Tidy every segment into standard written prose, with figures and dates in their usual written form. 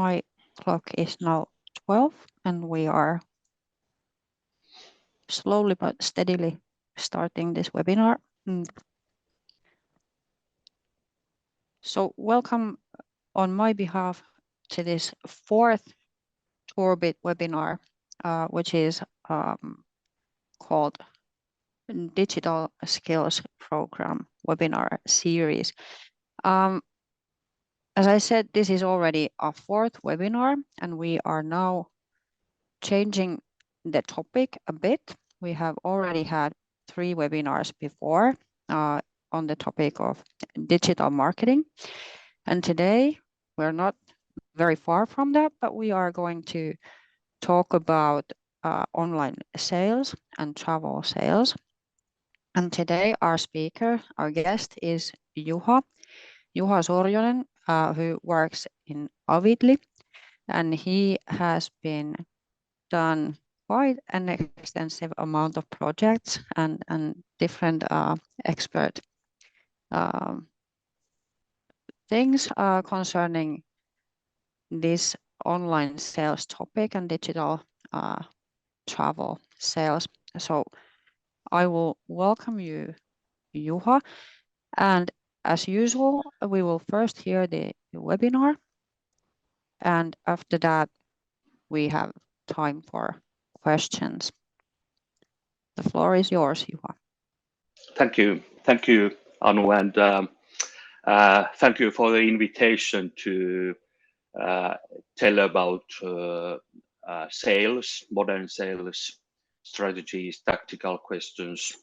My clock is now 12 and we are slowly but steadily starting this webinar. So welcome on my behalf to this fourth Tourbit webinar, which is called Digital Skills Program webinar series. As I said, this is already our fourth webinar and we are now changing the topic a bit. We have already had 3 webinars before on the topic of digital marketing. And today we're not very far from that, but we are going to talk about online sales and travel sales. And today our speaker, our guest is Juha Sorjonen, who works in Avidly, and he has been done quite an extensive amount of projects and different expert things concerning this online sales topic and digital travel sales. So I will welcome you, Juha, and as usual, we will first hear the webinar, and after that, we have time for questions. The floor is yours, Juha. Thank you, Anu, and thank you for the invitation to tell about sales, modern sales strategies, tactical questions,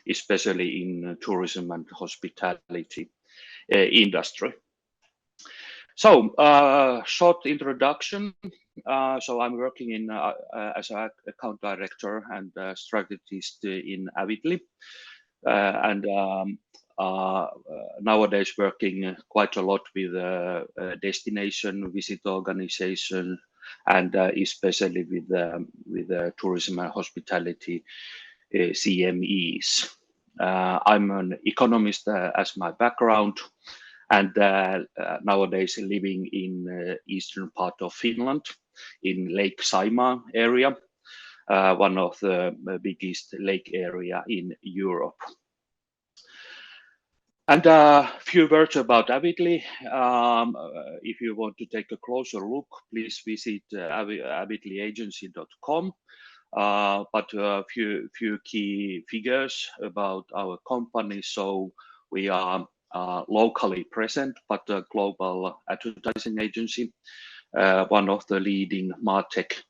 especially in tourism and hospitality industry. So, short introduction. So I'm working in as an account director and strategist in Avidly, and nowadays working quite a lot with destination visit organization and especially with tourism and hospitality CMEs. I'm an economist as my background, and nowadays living in eastern part of Finland, in Lake Saimaa area, one of the biggest lake area in Europe. And a few words about Avidly. If you want to take a closer look, please visit avidlyagency.com. But a few key figures about our company. So we are locally present, but a global advertising agency, one of the leading MarTech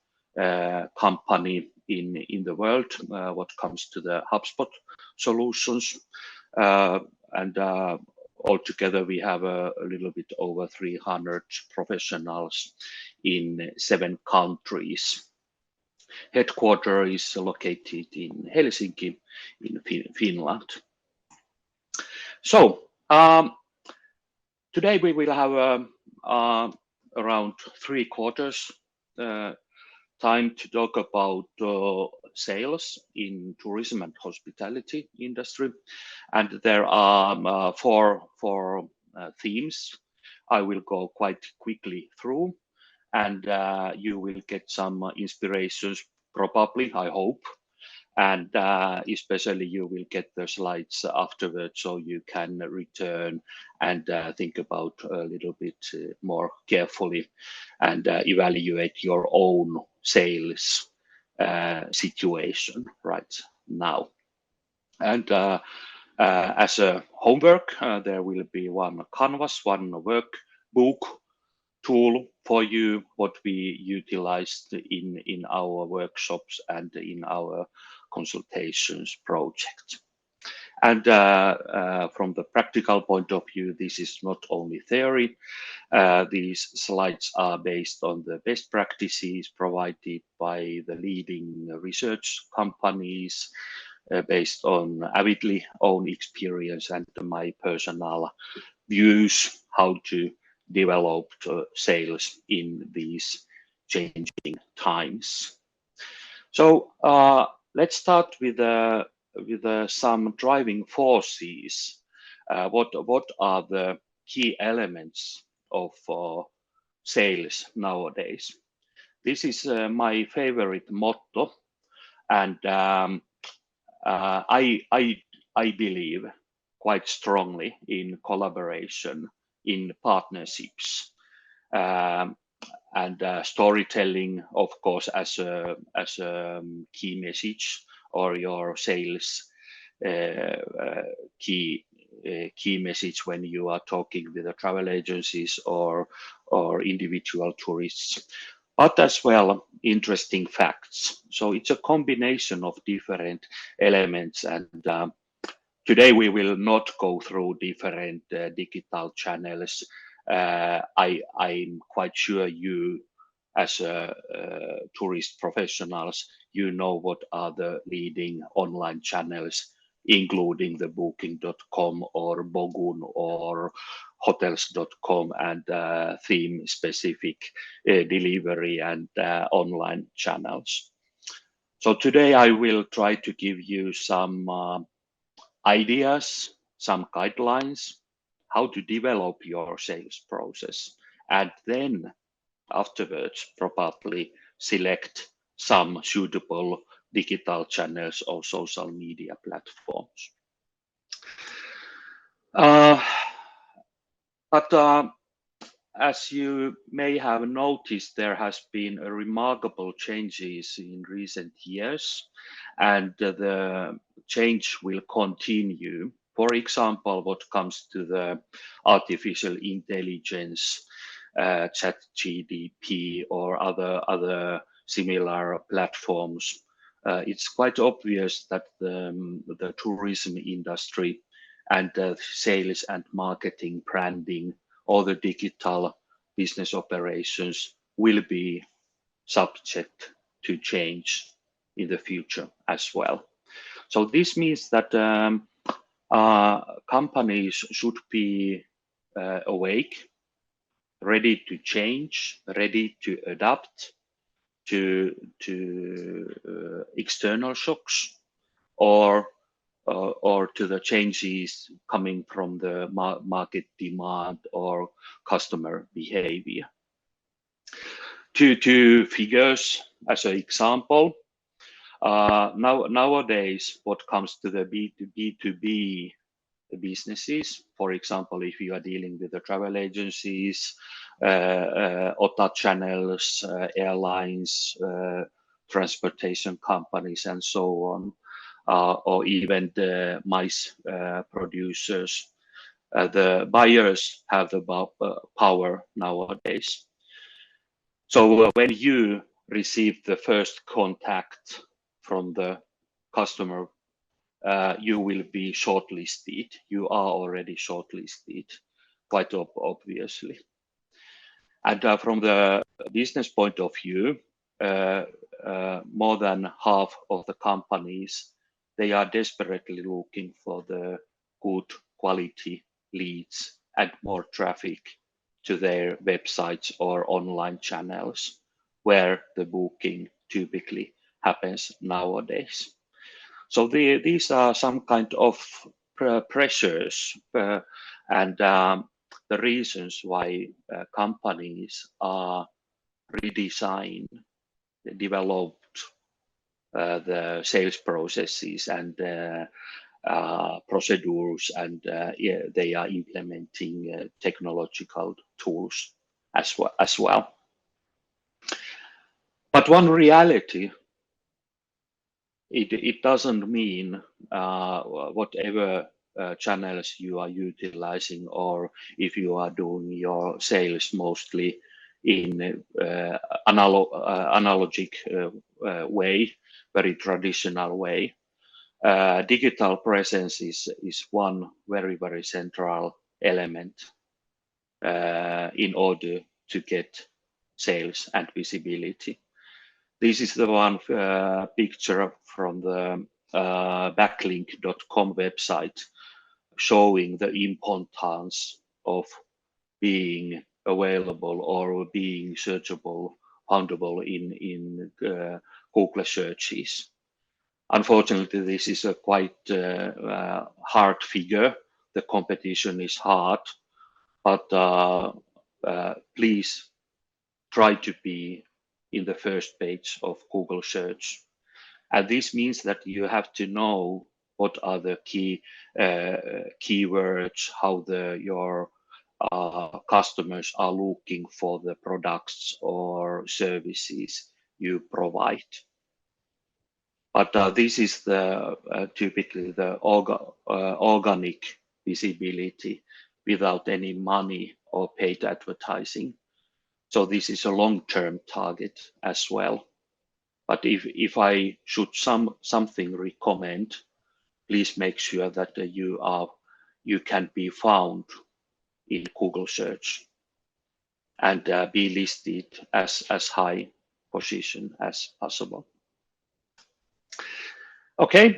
company in the world what comes to the HubSpot solutions. And altogether we have a little bit over 300 professionals in 7 countries. Headquarters is located in Helsinki in Finland. So today we will have around 3/4 time to talk about sales in tourism and hospitality industry, and there are 4 themes I will go quite quickly through, and you will get some inspirations probably, I hope, and especially you will get the slides afterwards so you can return and think about a little bit more carefully and evaluate your own sales situation right now. And as a homework, there will be one canvas, one workbook tool for you, what we utilized in our workshops and in our consultations project. And from the practical point of view, this is not only theory. These slides are based on the best practices provided by the leading research companies, based on Avidly own experience and my personal views how to develop sales in these changing times. So let's start with some driving forces. What are the key elements of sales nowadays. This is my favorite motto, and I believe quite strongly in collaboration, in partnerships, and storytelling, of course, as a key message, or your sales key message when you are talking with the travel agencies or individual tourists, but as well interesting facts. So it's a combination of different elements, and today we will not go through different digital channels. I'm quite sure you, as tourist professionals, you know what are the leading online channels, including the booking.com or Bogun or hotels.com, and theme specific delivery and online channels. So today I will try to give you some ideas, some guidelines, how to develop your sales process, and then afterwards probably select some suitable digital channels or social media platforms. But as you may have noticed, there has been a remarkable changes in recent years, and the change will continue. For example, what comes to the artificial intelligence, ChatGPT or other similar platforms, it's quite obvious that the tourism industry and sales and marketing, branding, all the digital business operations will be subject to change in the future as well. So this means that companies should be awake, ready to change, ready to adapt to external shocks, or to the changes coming from the market demand or customer behavior. Two figures as an example. Nowadays, what comes to the B2B businesses, for example, if you are dealing with the travel agencies, OTA channels, airlines, transportation companies, and so on, or even the mice producers, the buyers have the power nowadays. So when you receive the first contact from the customer, you will be shortlisted. You are already shortlisted, quite obviously. And from the business point of view, more than half of the companies, they are desperately looking for the good quality leads and more traffic to their websites or online channels, where the booking typically happens nowadays. So these are some kind of pressures and the reasons why companies are redesigned, developed the sales processes and procedures, and they are implementing technological tools as well. But one reality, it doesn't mean whatever channels you are utilizing, or if you are doing your sales mostly in analogic way, very traditional way. Digital presence is one very central element in order to get sales and visibility. This is the one picture from the backlink.com website, showing the importance of being available or being searchable, foundable in Google searches. Unfortunately, this is a quite hard figure. The competition is hard, but please try to be in the first page of Google search. And this means that you have to know what are the key keywords, how your customers are looking for the products or services you provide. But this is the typically the organic visibility without any money or paid advertising. So this is a long-term target as well. But if I should something recommend, please make sure that you can be found in Google search and be listed as high position as possible. Okay,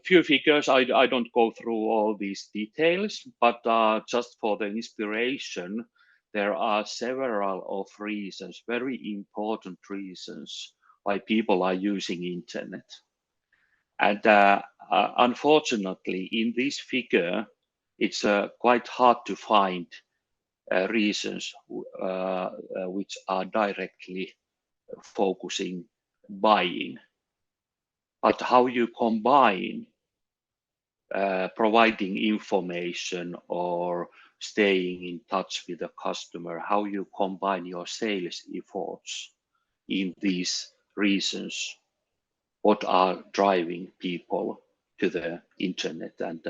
few figures. I don't go through all these details, but just for the inspiration, there are several of reasons, very important reasons why people are using internet. And unfortunately, in this figure, it's quite hard to find reasons which are directly focusing buying. But how you combine providing information or staying in touch with the customer, how you combine your sales efforts in these reasons, what are driving people to the internet and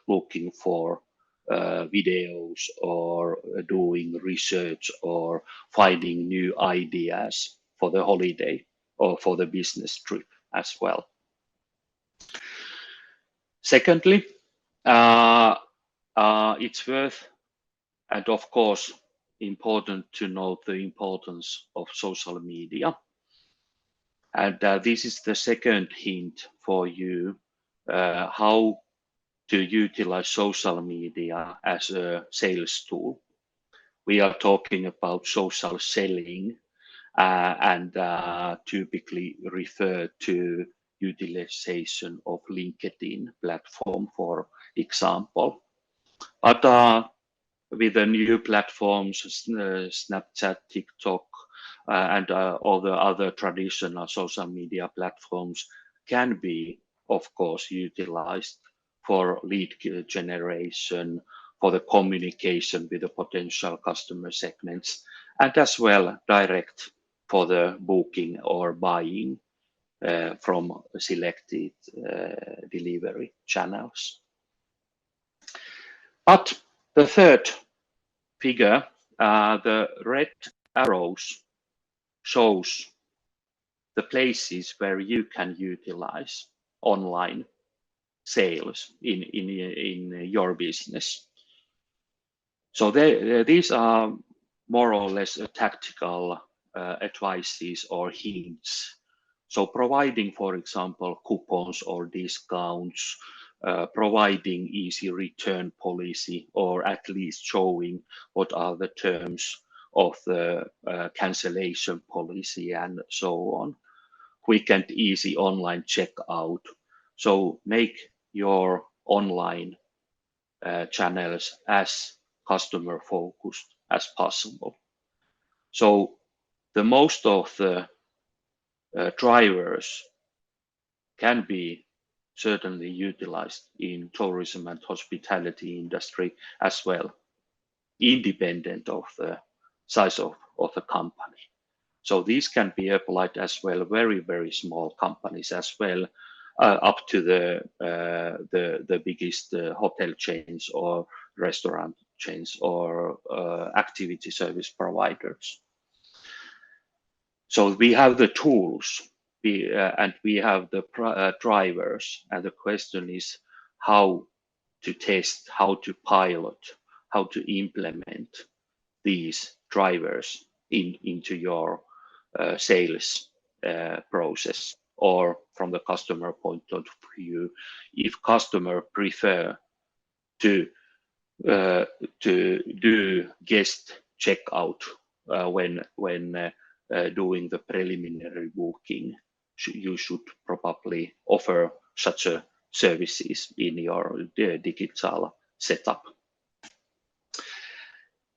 looking for videos or doing research or finding new ideas for the holiday or for the business trip as well. Secondly, it's worth and of course important to note the importance of social media. And this is the second hint for you how to utilize social media as a sales tool. We are talking about social selling and typically refer to utilization of LinkedIn platform, for example. But with the new platforms, Snapchat, TikTok, and all the other traditional social media platforms can be, of course, utilized for lead generation, for the communication with the potential customer segments, and as well direct for the booking or buying from selected delivery channels. But the third figure, the red arrows shows the places where you can utilize online sales in your business. So these are more or less tactical advices or hints. So providing, for example, coupons or discounts, providing easy return policy, or at least showing what are the terms of the cancellation policy and so on. Quick and easy online checkout. So make your online channels as customer focused as possible. So the most of the drivers can be certainly utilized in tourism and hospitality industry as well, independent of the size of the company. So these can be applied as well, very, very small companies as well, up to the biggest hotel chains or restaurant chains or activity service providers. So we have the tools and we have the drivers, and the question is how to test, how to pilot, how to implement these drivers into your sales process, or from the customer point of view, if customer prefer to do guest checkout when doing the preliminary booking, you should probably offer such a services in your digital setup.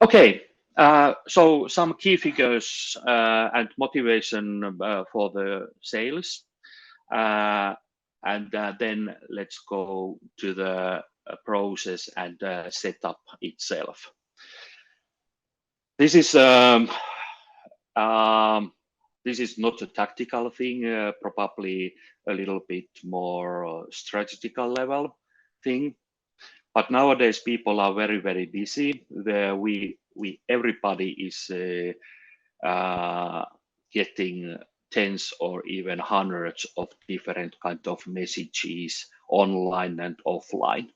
Okay, So some key figures and motivation for the sales, and then let's go to the process and setup itself. This is this is not a tactical thing, probably a little bit more strategical level thing. But nowadays people are very, very busy. Everybody is getting tens or even hundreds of different kind of messages online and offline.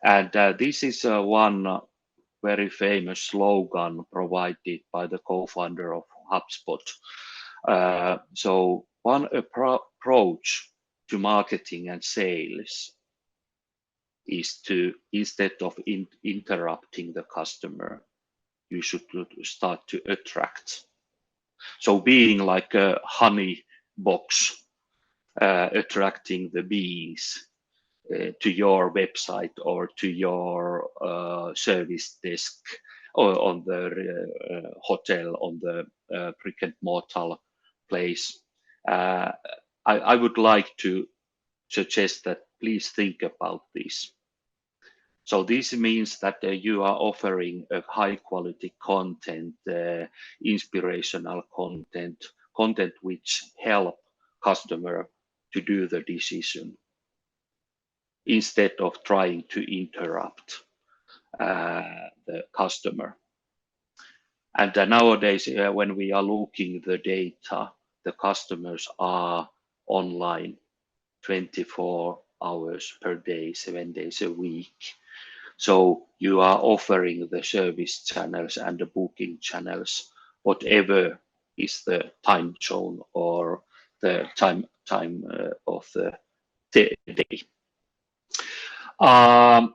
And this is one very famous slogan provided by the co-founder of HubSpot. So one approach to marketing and sales is to, instead of interrupting the customer, you should start to attract. So being like a honey box, attracting the bees to your website or to your service desk or on the hotel, on the brick and mortar place. I would like to suggest that please think about this. So this means that you are offering a high quality content, inspirational content which help customer to do the decision instead of trying to interrupt the customer. And nowadays, when we are looking the data, the customers are online 24 hours per day, 7 days a week. So you are offering the service channels and the booking channels, whatever is the time zone or the time of the day. I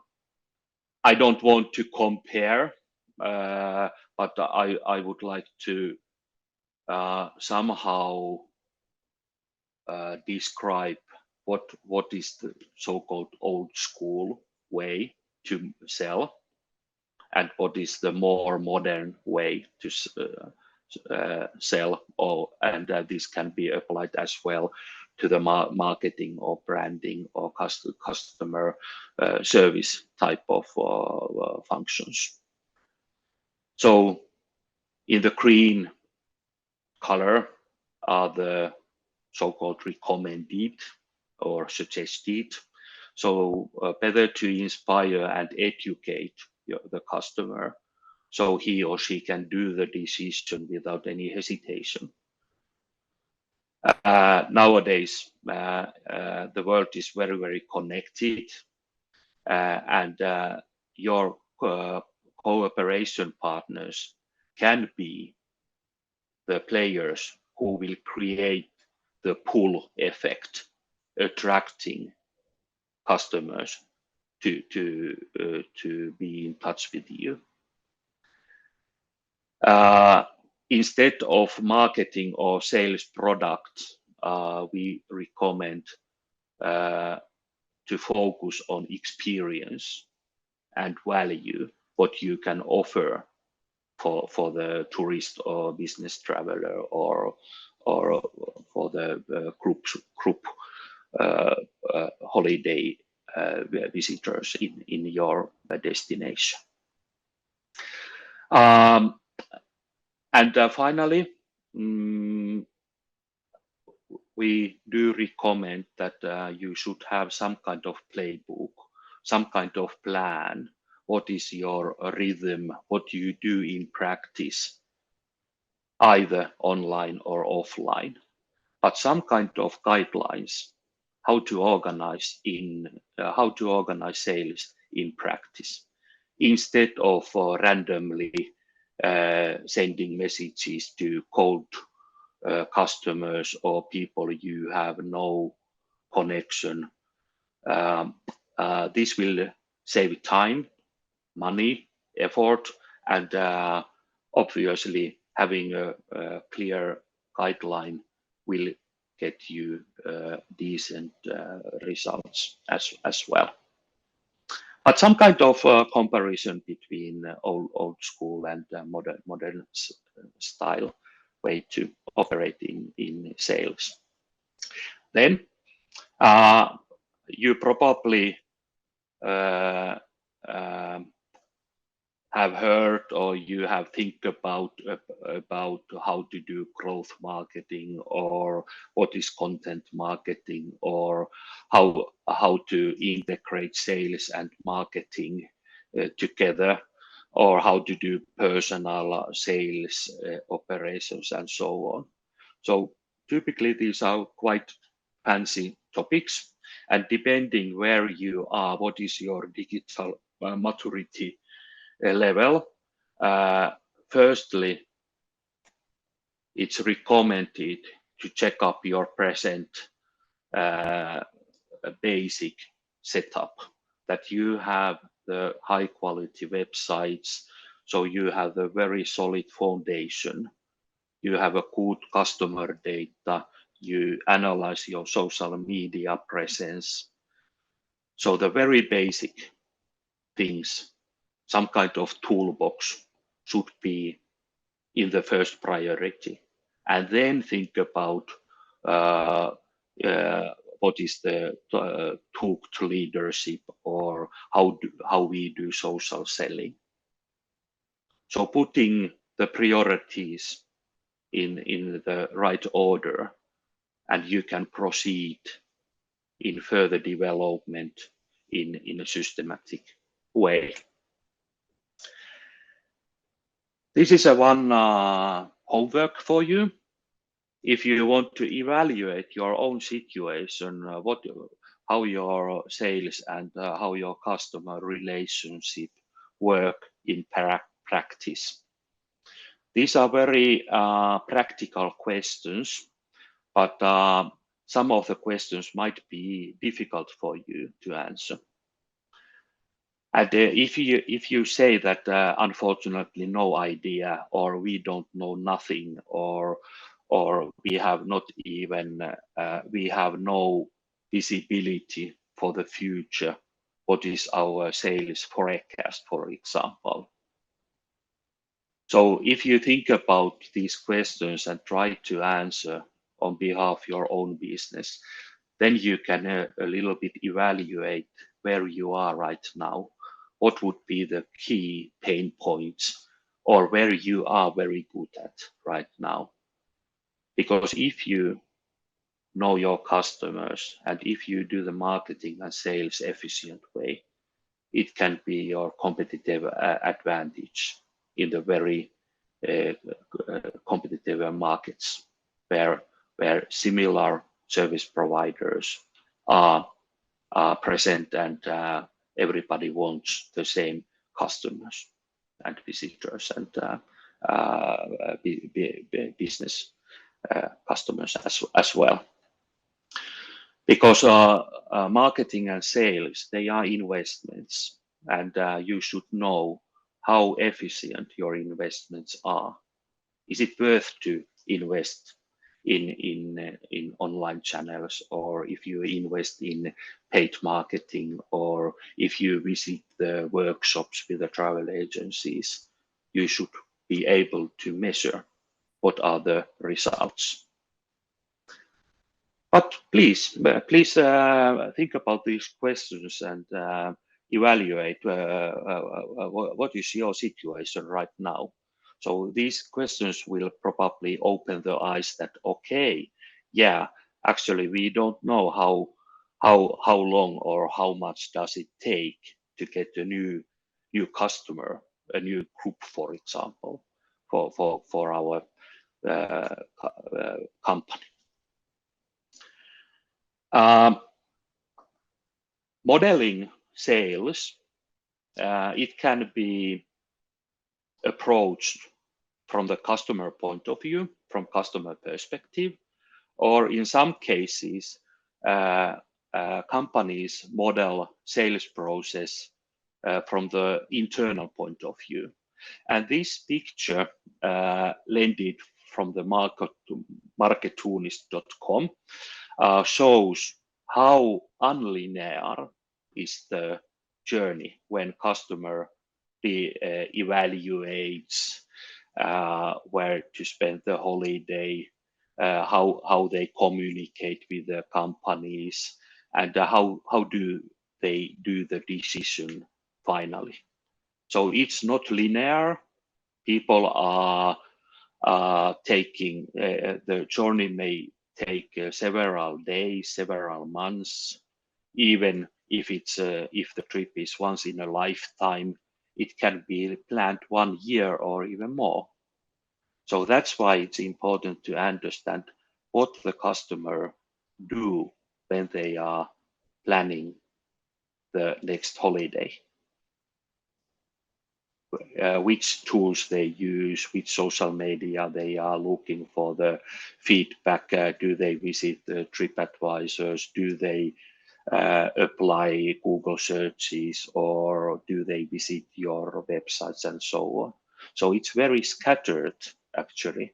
don't want to compare, but I would like to somehow describe what is the so-called old school way to sell and what is the more modern way to sell, and this can be applied as well to the marketing or branding or customer service type of functions. So in the green color are the so-called recommended or suggested. So better to inspire and educate the customer so he or she can do the decision without any hesitation. Nowadays, the world is very, very connected, and your cooperation partners can be the players who will create the pull effect, attracting customers to be in touch with you. Instead of marketing or sales products, we recommend to focus on experience and value, what you can offer for the tourist or business traveler or for the group holiday visitors in your destination. And finally, we do recommend that you should have some kind of playbook, some kind of plan. What is your rhythm? What do you do in practice, either online or offline? But some kind of guidelines how to organize sales in practice, instead of randomly sending messages to cold customers or people you have no connection. This will save time, money, effort, and obviously having a clear guideline will get you decent results as well. But some kind of comparison between old school and modern style way to operate in sales. Then you probably have heard or you have think about how to do growth marketing, or what is content marketing, or how to integrate sales and marketing together, or how to do personal sales operations and so on. So typically these are quite fancy topics, and depending where you are, what is your digital maturity level, firstly, it's recommended to check up your present basic setup, that you have the high quality websites, so you have a very solid foundation, you have a good customer data, you analyze your social media presence. So the very basic things, some kind of toolbox should be in the first priority, and then think about what is the talked leadership, or how we do social selling. So putting the priorities in the right order, and you can proceed in further development in a systematic way. This is a one homework for you. If you want to evaluate your own situation, how your sales and how your customer relationship work in practice. These are very practical questions, but some of the questions might be difficult for you to answer. And if you say that unfortunately no idea, or we don't know nothing, or we have not even we have no visibility for the future, what is our sales forecast, for example. So if you think about these questions and try to answer on behalf of your own business, then you can a little bit evaluate where you are right now, what would be the key pain points, or where you are very good at right now. Because if you know your customers, and if you do the marketing and sales efficient way, it can be your competitive advantage in the very competitive markets where similar service providers are present, and everybody wants the same customers and visitors and business customers as well. Because marketing and sales, they are investments, and you should know how efficient your investments are. Is it worth to invest in online channels, or if you invest in paid marketing, or if you visit the workshops with the travel agencies, you should be able to measure what are the results. But please think about these questions and evaluate what is your situation right now. So these questions will probably open the eyes that, okay, yeah, actually we don't know how long or how much does it take to get a new customer, a new group, for example, for our company. Modeling sales, it can be approached from the customer point of view, from customer perspective, or in some cases, companies model sales process from the internal point of view. And this picture lended from the marketunist.com shows how unlinear is the journey when customer evaluates where to spend the holiday, how they communicate with the companies, and how do they do the decision finally. So it's not linear. People are taking the journey may take several days, several months, even if if the trip is once in a lifetime, it can be planned 1 year or even more. So that's why it's important to understand what the customer do when they are planning the next holiday. Which tools they use, which social media they are looking for the feedback. Do they visit the trip advisors? Do they apply Google searches, or do they visit your websites and so on? So it's very scattered actually.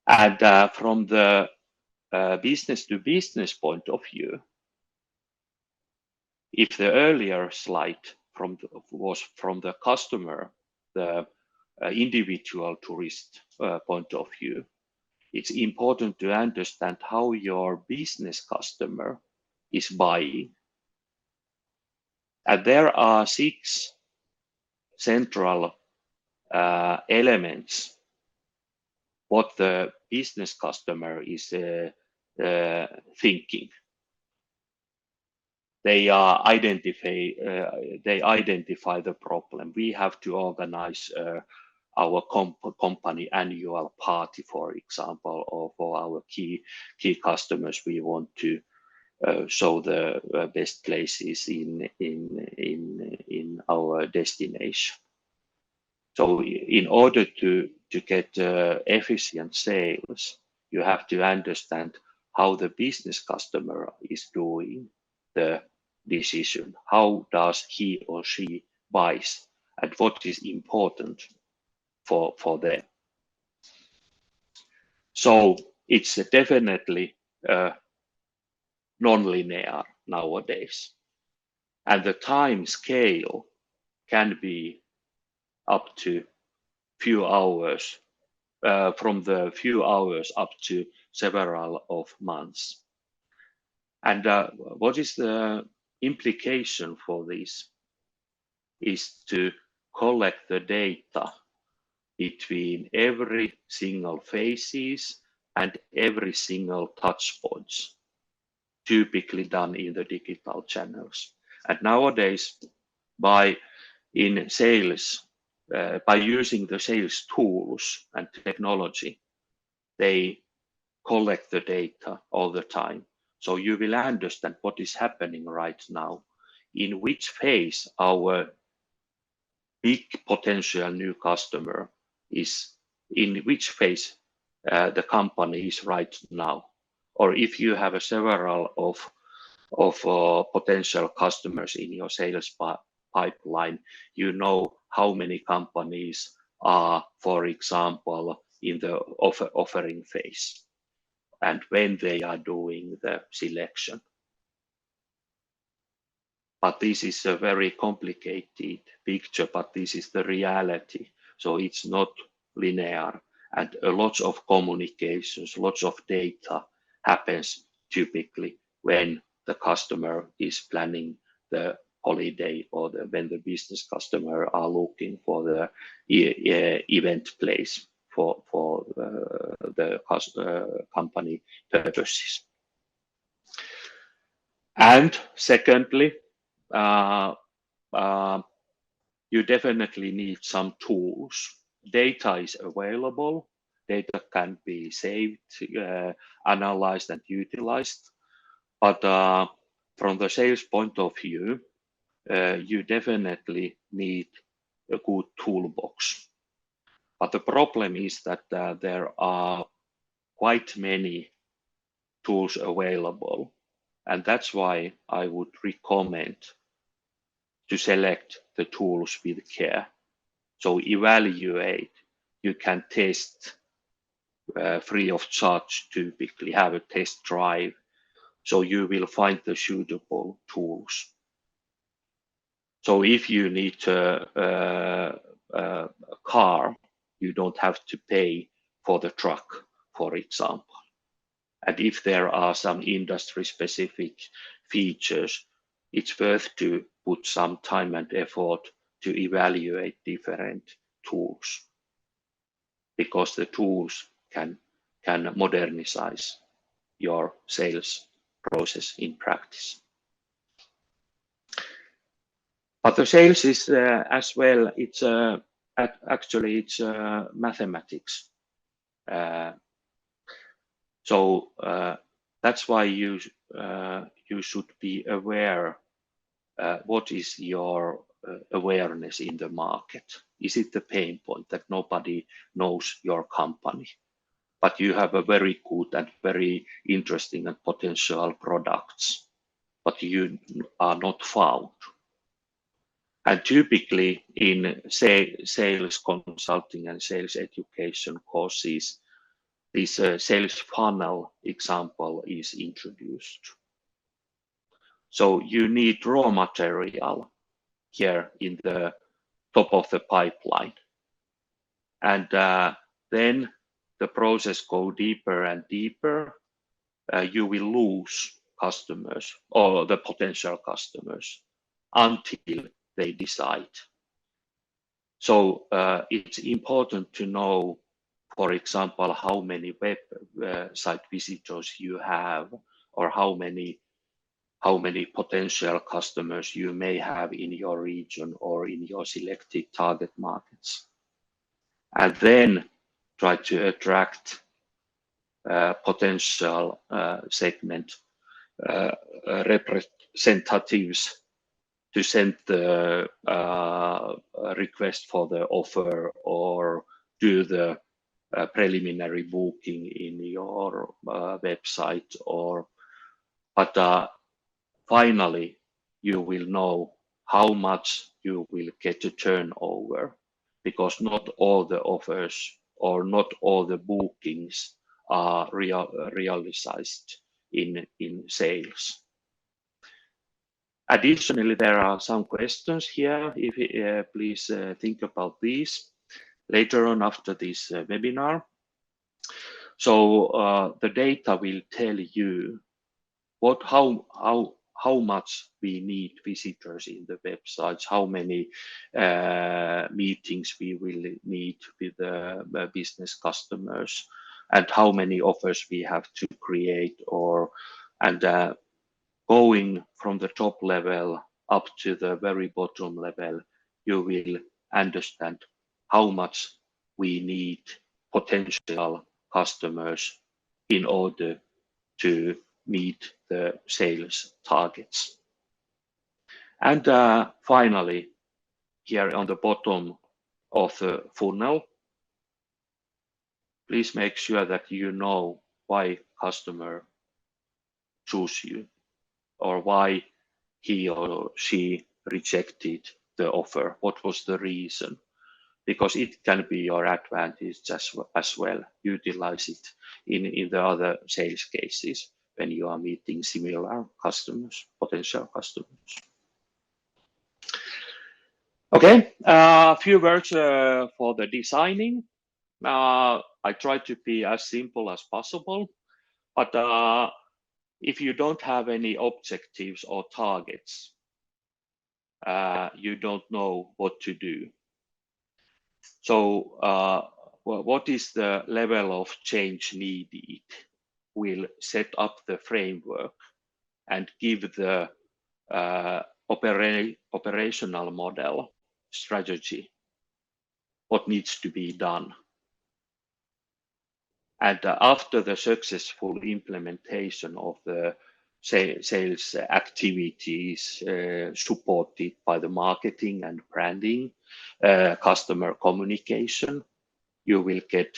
And from the business to business point of view, if the earlier slide was from the customer, the individual tourist point of view, it's important to understand how your business customer is buying. And there are 6 central elements what the business customer is thinking. They identify the problem. We have to organize our company annual party, for example, or for our key customers. We want to show the best places in our destination. So in order to get efficient sales, you have to understand how the business customer is doing the decision. How does he or she buys, and what is important for them. So it's definitely non-linear nowadays, and the time scale can be up to few hours, from the few hours up to several of months. And what is the implication for this is to collect the data between every single phases and every single touch points, typically done in the digital channels. And nowadays, by using the sales tools and technology, they collect the data all the time. So you will understand what is happening right now, in which phase our big potential new customer is, in which phase the company is right now. Or if you have several of potential customers in your sales pipeline, you know how many companies are, for example, in the offering phase, and when they are doing the selection. But this is a very complicated picture, but this is the reality. So it's not linear, and a lot of communications, lots of data happens typically when the customer is planning the holiday, or when the business customer are looking for the event place for the company purposes. And secondly, you definitely need some tools. Data is available. Data can be saved, analyzed, and utilized. But from the sales point of view, you definitely need a good toolbox. But the problem is that there are quite many tools available, and that's why I would recommend to select the tools with care. So evaluate. You can test free of charge, typically have a test drive. So you will find the suitable tools. So if you need a car, you don't have to pay for the truck, for example. And if there are some industry-specific features, it's worth to put some time and effort to evaluate different tools, because the tools can modernize your sales process in practice. But the sales is as well, it's actually it's mathematics. So that's why you should be aware what is your awareness in the market. Is it the pain point that nobody knows your company, but you have a very good and very interesting and potential products, but you are not found? And typically in sales consulting and sales education courses, this sales funnel example is introduced. So you need raw material here in the top of the pipeline. And then the process go deeper and deeper. You will lose customers or the potential customers until they decide. So it's important to know, for example, how many website visitors you have, or how many potential customers you may have in your region or in your selected target markets. And then try to attract potential segment representatives to send the request for the offer or do the preliminary booking in your website. But finally, you will know how much you will get a turnover, because not all the offers or not all the bookings are realized in sales. Additionally, there are some questions here. If please think about these later on after this webinar. So the data will tell you how much we need visitors in the websites, how many meetings we will need with the business customers, and how many offers we have to create, and going from the top level up to the very bottom level, you will understand how much we need potential customers in order to meet the sales targets. And finally, here on the bottom of the funnel, please make sure that you know why customer choose you, or why he or she rejected the offer. What was the reason? Because it can be your advantage as well. Utilize it in the other sales cases when you are meeting similar customers, potential customers. Okay, a few words for the designing. I try to be as simple as possible, but if you don't have any objectives or targets, you don't know what to do. So what is the level of change needed? We'll set up the framework and give the operational model strategy, what needs to be done. And after the successful implementation of the sales activities supported by the marketing and branding, customer communication, you will get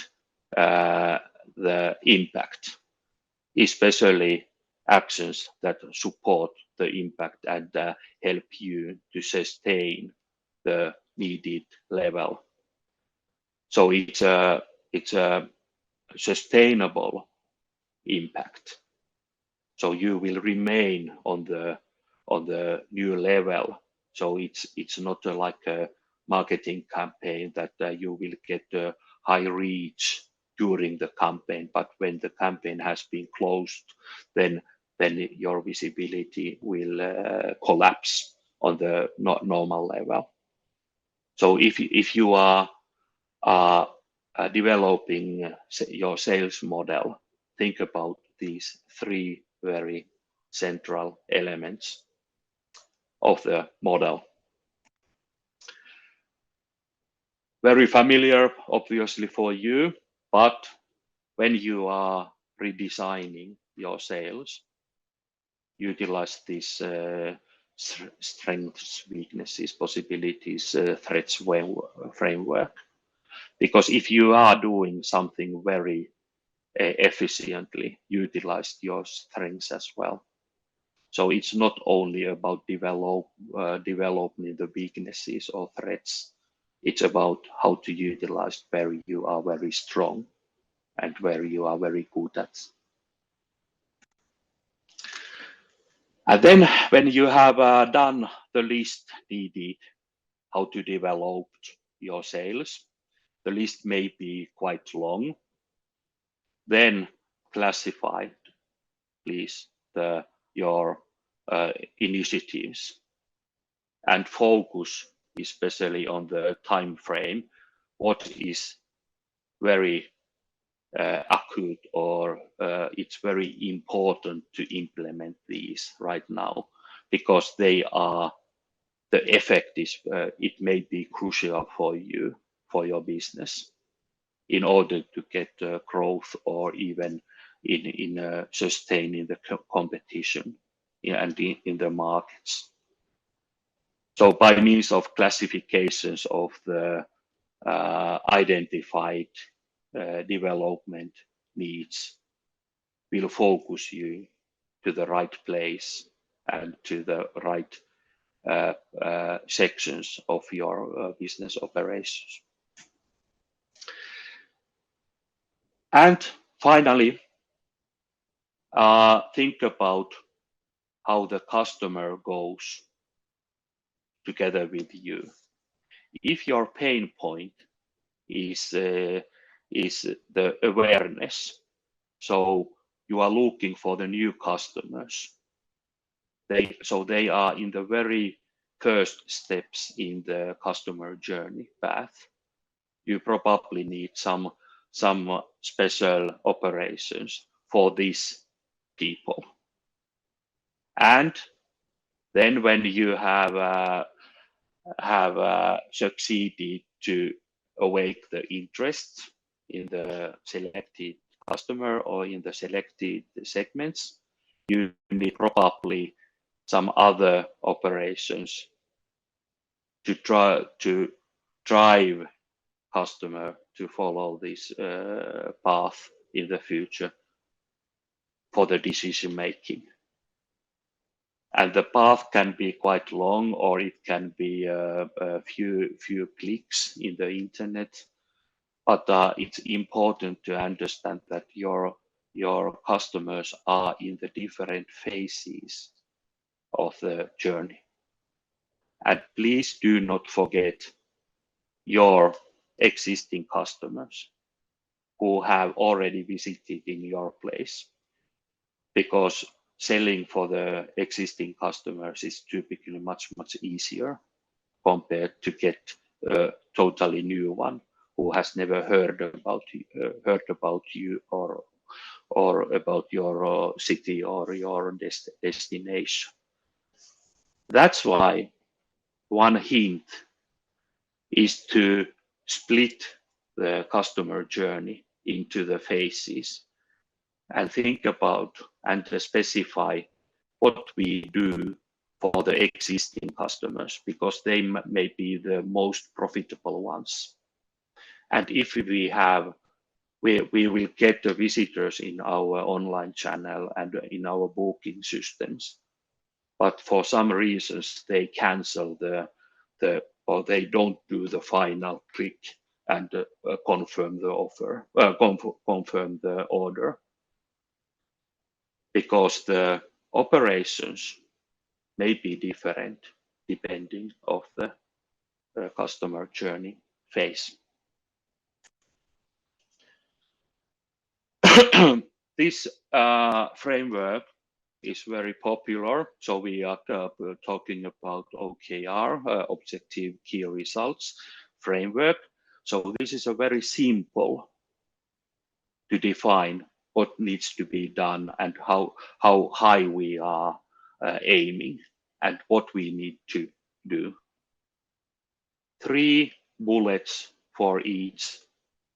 the impact, especially actions that support the impact and help you to sustain the needed level. So it's a sustainable impact. So you will remain on the new level So it's not like a marketing campaign that you will get a high reach during the campaign, but when the campaign has been closed, then your visibility will collapse on the normal level. So if you are developing your sales model, think about these three very central elements of the model. Very familiar, obviously, for you, but when you are redesigning your sales, utilize these strengths, weaknesses, possibilities, threats framework. Because if you are doing something very efficiently, utilize your strengths as well. So it's not only about developing the weaknesses or threats. It's about how to utilize where you are very strong and where you are very good at. And then when you have done the list needed, how to develop your sales, the list may be quite long. Then classify, please, your initiatives and focus especially on the time frame. What is very acute or it's very important to implement these right now, because they are, the effect is it may be crucial for you, for your business, in order to get growth or even in sustaining the competition and in the markets. So by means of classifications of the identified development needs, will focus you to the right place and to the right sections of your business operations. And finally, think about how the customer goes together with you. If your pain point is the awareness, so you are looking for the new customers, so they are in the very first steps in the customer journey path. You probably need some special operations for these people. And then when you have succeeded to awake the interest in the selected customer or in the selected segments, you need probably some other operations to try to drive customer to follow this path in the future for the decision making. And the path can be quite long, or it can be a few clicks in the internet. But it's important to understand that your customers are in the different phases of the journey. And please do not forget your existing customers who have already visited in your place, because selling for the existing customers is typically much easier compared to get a totally new one who has never heard about you or about your city or your destination. That's why one hint is to split the customer journey into the phases and think about and specify what we do for the existing customers, because they may be the most profitable ones. And if we will get the visitors in our online channel and in our booking systems, but for some reasons they cancel or they don't do the final click and confirm the offer, confirm the order, because the operations may be different depending of the customer journey phase. This framework is very popular. So we are talking about OKR, Objective Key Results framework. So this is a very simple to define what needs to be done and how high we are aiming and what we need to do. 3 bullets for each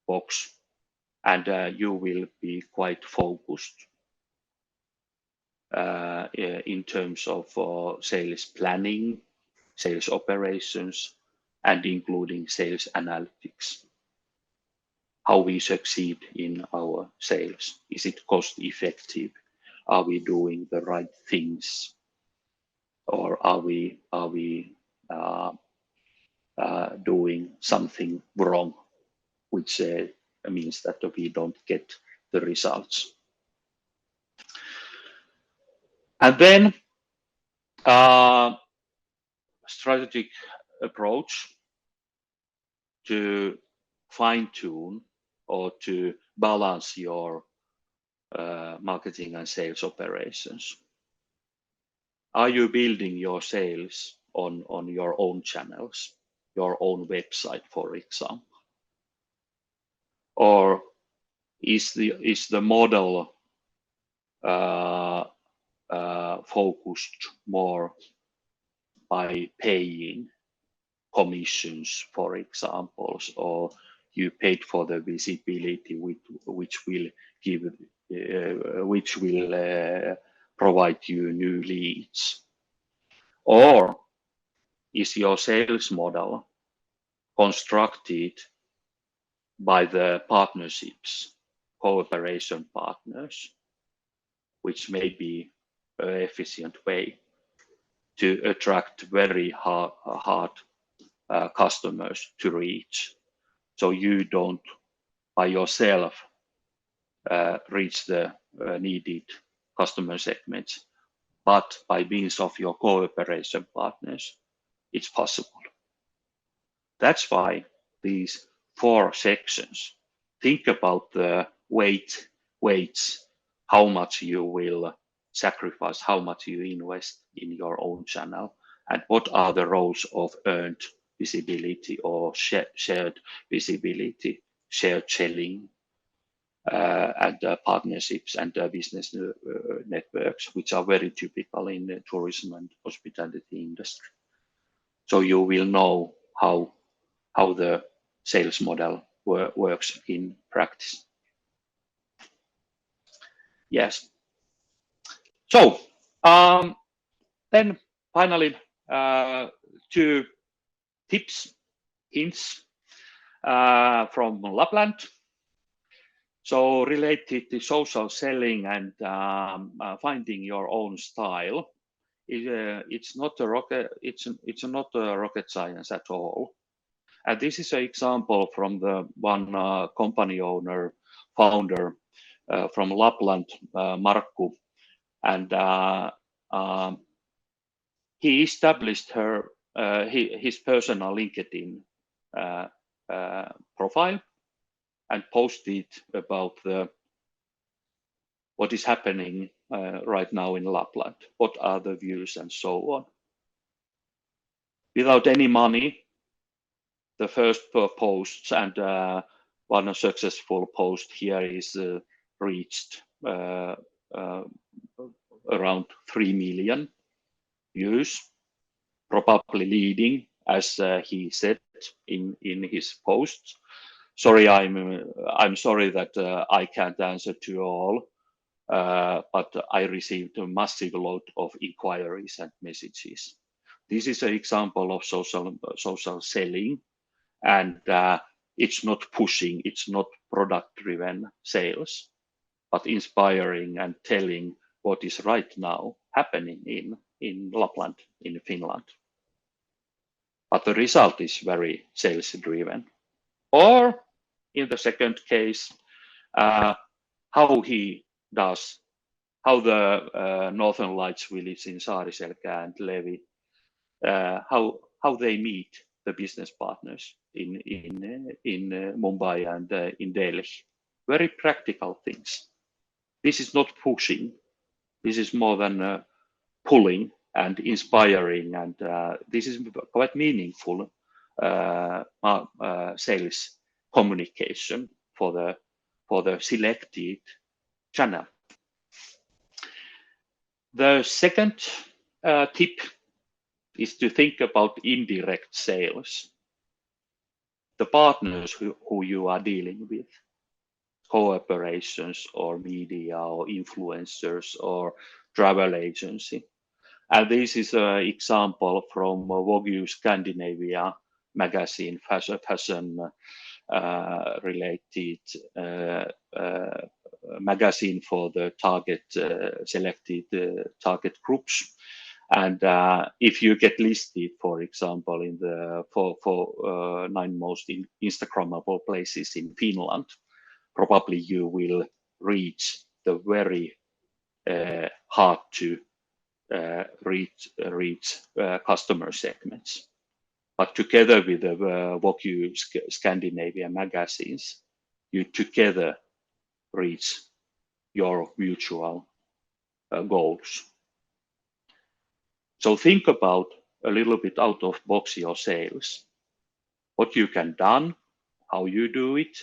box, and you will be quite focused in terms of sales planning, sales operations, and including sales analytics. How we succeed in our sales. Is it cost effective? Are we doing the right things? Or are we doing something wrong, which means that we don't get the results? And then strategic approach to fine-tune or to balance your marketing and sales operations. Are you building your sales on your own channels, your own website, for example? Or is the model focused more by paying commissions, for example, or you paid for the visibility which will give provide you new leads? Or is your sales model constructed by the partnerships, cooperation partners, which may be an efficient way to attract very hard customers to reach? So you don't by yourself reach the needed customer segments, but by means of your cooperation partners, it's possible. That's why these 4 sections. Think about the weights, how much you will sacrifice, how much you invest in your own channel, and what are the roles of earned visibility or shared visibility, shared selling, and partnerships and business networks, which are very typical in the tourism and hospitality industry. So you will know how the sales model works in practice. Yes. So then finally, 2 tips, hints from Lapland. So related to social selling and finding your own style, it's not a rocket science at all. And this is an example from the one company owner, founder from Lapland, Markku, and he established his personal LinkedIn profile and posted about what is happening right now in Lapland, what are the views and so on. Without any money, the first posts and one successful post here is reached around 3 million views, probably leading, as he said in his posts. Sorry, I'm sorry that I can't answer to all, but I received a massive load of inquiries and messages. This is an example of social selling, and it's not pushing, it's not product-driven sales, but inspiring and telling what is right now happening in Lapland, in Finland. But the result is very sales-driven. Or in the second case, how the Northern Lights village in Saariselkä and Levi how they meet the business partners in Mumbai and in Delhi. Very practical things. This is not pushing. This is more than pulling and inspiring, and this is quite meaningful sales communication for the selected channel. The second tip is to think about indirect sales. The partners who you are dealing with, cooperations or media or influencers or travel agency. And this is an example from Vogue Scandinavia magazine, fashion related magazine for the target selected target groups. And if you get listed, for example, in the for 9 most Instagrammable places in Finland, probably you will reach the very hard to reach customer segments. But together with the Vogue Scandinavia magazines, you together reach your mutual goals. So think about a little bit out of box your sales, what you can done, how you do it,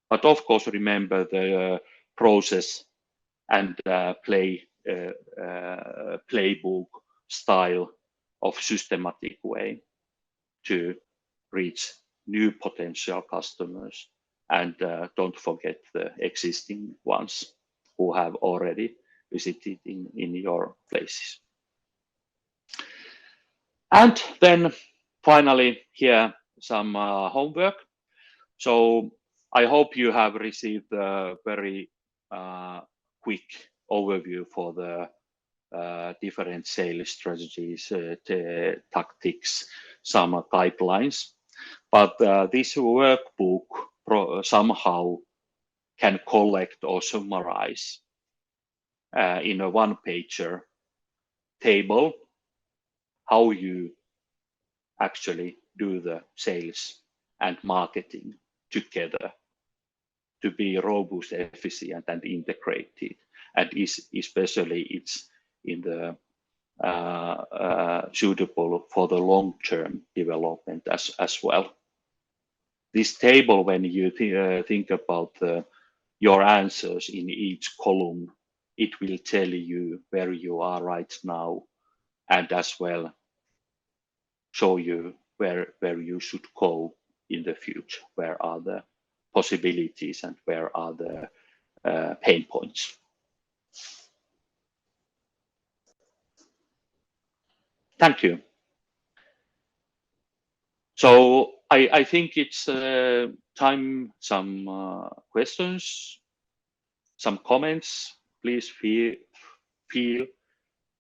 but of course remember the process and playbook style of systematic way to reach new potential customers, and don't forget the existing ones who have already visited in your places. And then finally here some homework. So I hope you have received a very quick overview for the different sales strategies, tactics, some guidelines. But this workbook somehow can collect or summarize in a one-pager table how you actually do the sales and marketing together to be robust, efficient, and integrated. And especially it's in the suitable for the long-term development as well. This table, when you think about your answers in each column, it will tell you where you are right now, and as well show you where you should go in the future, where are the possibilities and where are the pain points. Thank you. So I think it's time some questions, some comments. Please feel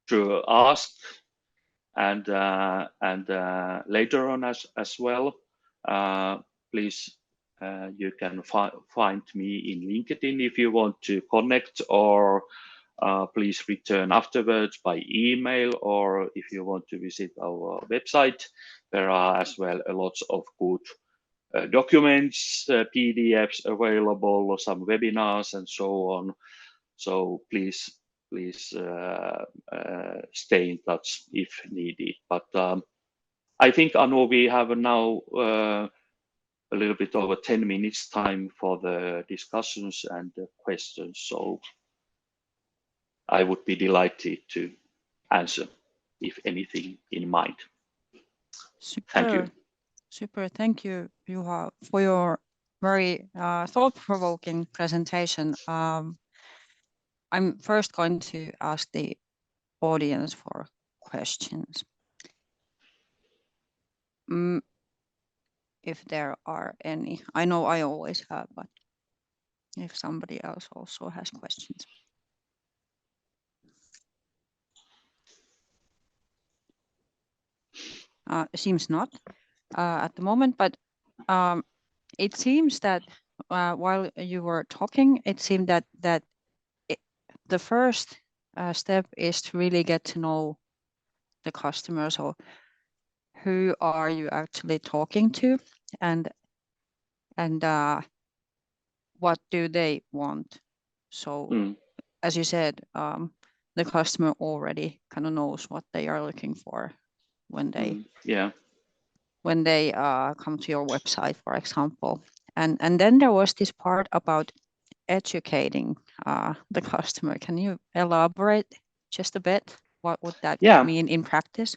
to ask, and later on as well. Please, you can find me in LinkedIn if you want to connect, or please return afterwards by email, or if you want to visit our website, there are as well a lot of good documents, PDFs available, some webinars and so on. So please stay in touch if needed. But I think, Anu, we have now a little bit over 10 minutes time for the discussions and the questions. So I would be delighted to answer if anything in mind. Super. Thank you. Super. Thank you, Juha, for your very thought-provoking presentation. I'm first going to ask the audience for questions. If there are any. I know I always have, but if somebody else also has questions. Seems not at the moment, but it seems that while you were talking, it seemed that the first step is to really get to know the customer. So who are you actually talking to, and what do they want. So as you said, the customer already kind of knows what they are looking for when they come to your website, for example. And then there was this part about educating the customer. Can you elaborate just a bit? What would that mean in practice?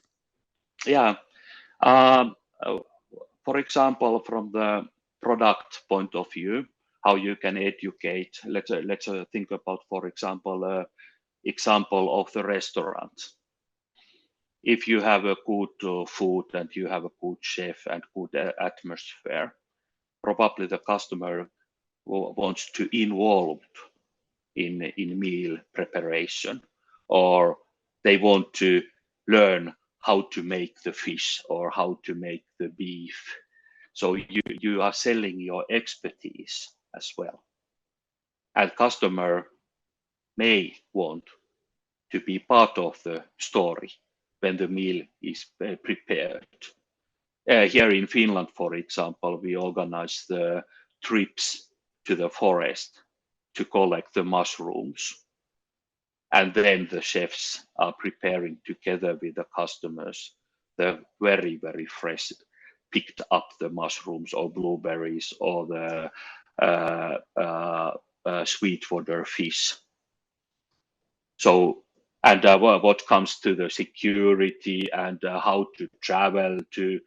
Yeah. For example, from the product point of view, how you can educate. Let's think about, for example, example of the restaurant. If you have a good food and you have a good chef and good atmosphere, probably the customer wants to involve in meal preparation, or they want to learn how to make the fish or how to make the beef. So you are selling your expertise as well. And customer may want to be part of the story when the meal is prepared. Here in Finland, for example, we organize the trips to the forest to collect the mushrooms. And then the chefs are preparing together with the customers the very, very fresh, picked up the mushrooms or blueberries or the sweetwater fish. So, and what comes to the security and how to travel to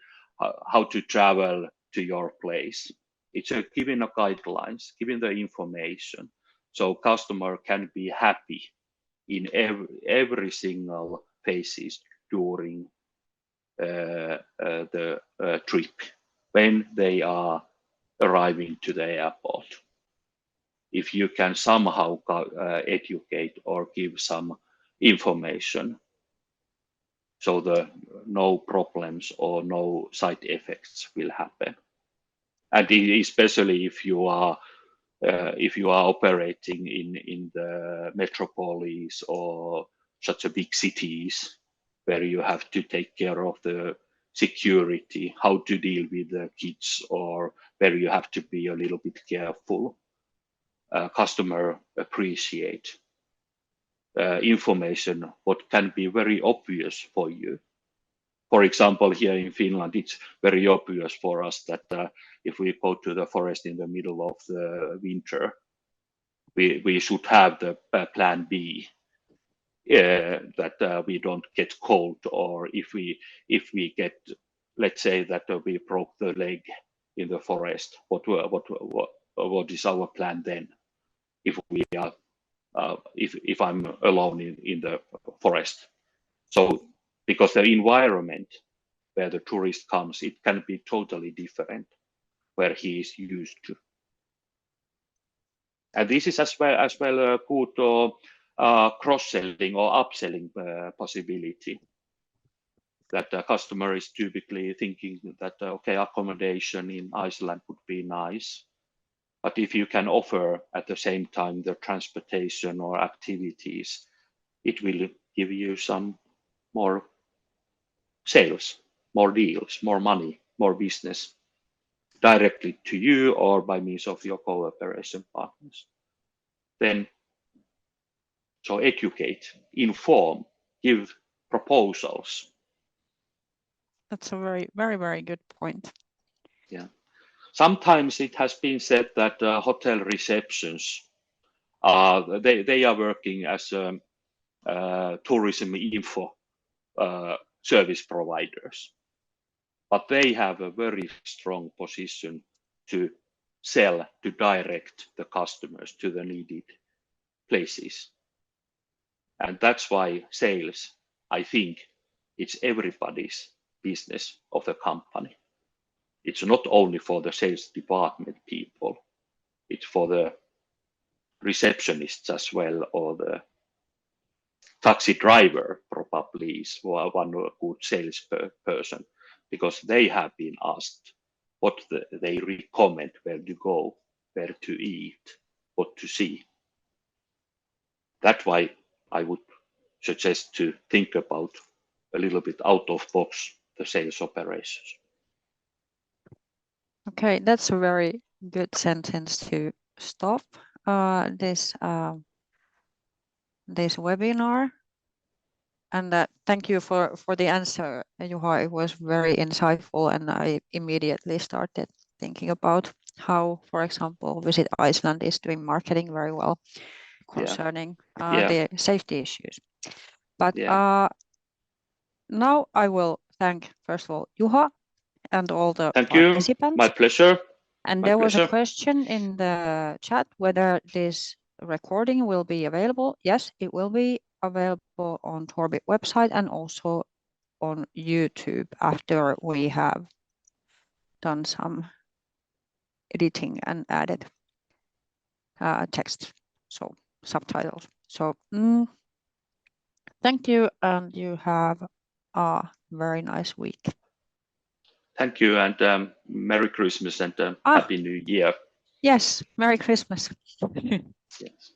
your place, it's giving the guidelines, giving the information, so customer can be happy in every single phases during the trip when they are arriving to the airport. If you can somehow educate or give some information, so the no problems or no side effects will happen. And especially if you are operating in the metropolis or such a big cities where you have to take care of the security, how to deal with the kids, or where you have to be a little bit careful. Customer appreciate information what can be very obvious for you. For example, here in Finland, it's very obvious for us that if we go to the forest in the middle of the winter, we should have the plan B, that we don't get cold, or if we get, let's say that we broke the leg in the forest, what is our plan then? If we are if I'm alone in the forest, so because the environment where the tourist comes, it can be totally different where he is used to. And this is as well a good cross-selling or upselling possibility. That the customer is typically thinking that okay, accommodation in Iceland would be nice, but if you can offer at the same time the transportation or activities, it will give you some more sales, more deals, more money, more business directly to you or by means of your cooperation partners. Then, so educate, inform, give proposals. That's a very, very, very good point. Yeah. Sometimes it has been said that hotel receptions they are working as tourism info service providers, but they have a very strong position to sell, to direct the customers to the needed places. And that's why sales, I think, it's everybody's business of the company. It's not only for the sales department people, it's for the receptionists as well, or the taxi driver probably is one good sales person, because they have been asked what they recommend, where to go, where to eat, what to see. That's why I would suggest to think about a little bit out of box the sales operations. Okay, that's a very good sentence to stop this webinar. And thank you for the answer, Juha. It was very insightful, and I immediately started thinking about how, for example, Visit Iceland is doing marketing very well concerning the safety issues. But now I will thank, first of all, Juha and all the participants. My pleasure. And there was a question in the chat whether this recording will be available. Yes, it will be available on Tourbit website and also on YouTube after we have done some editing and added text, so subtitles. So thank you, and you have a very nice week. Thank you, and Merry Christmas and Happy New Year. Yes, Merry Christmas. Yes.